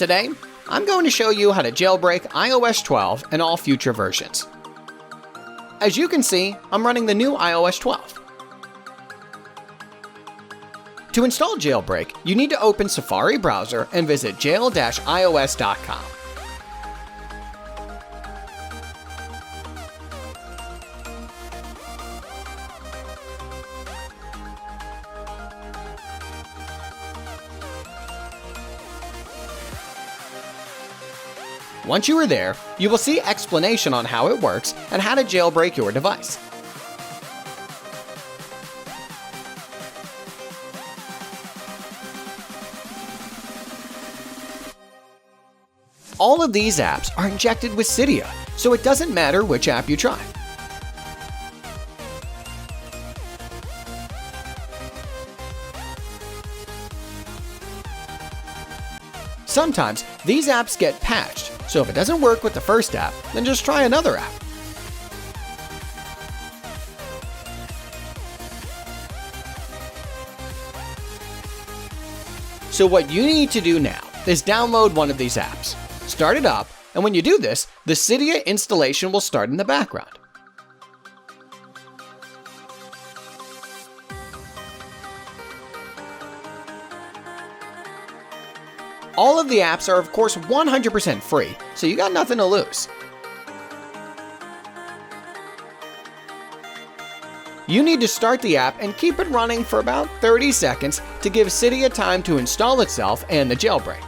Today, I'm going to show you how to jailbreak iOS 12 and all future versions. As you can see, I'm running the new iOS 12. To install Jailbreak, you need to open Safari browser and visit jail-ios.com. Once you are there, you will see explanation on how it works and how to jailbreak your device. All of these apps are injected with Cydia, so it doesn't matter which app you try. Sometimes these apps get patched, so if it doesn't work with the first app, then just try another app. So what you need to do now is download one of these apps. Start it up, and when you do this, the Cydia installation will start in the background. All of the apps are of course 100% free, so you got nothing to lose. You need to start the app and keep it running for about 30 seconds to give Cydia time to install itself and the jailbreak.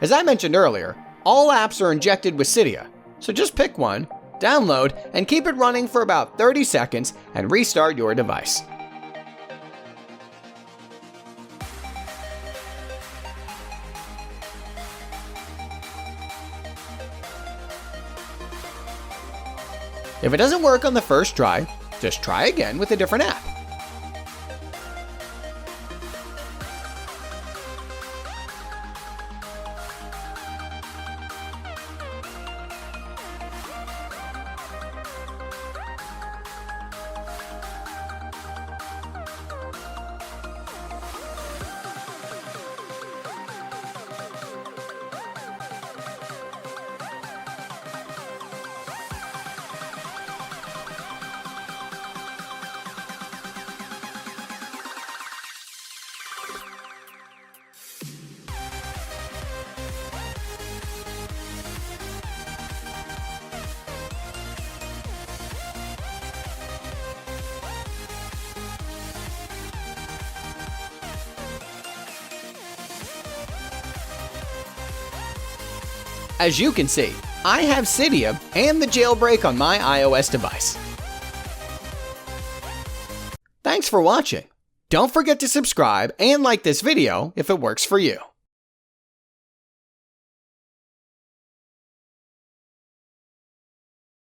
As I mentioned earlier, all apps are injected with Cydia, so just pick one, download, and keep it running for about 30 seconds and restart your device. If it doesn't work on the first try, just try again with a different app. As you can see, I have Cydia and the jailbreak on my iOS device. Thanks for watching. Don't forget to subscribe and like this video if it works for you.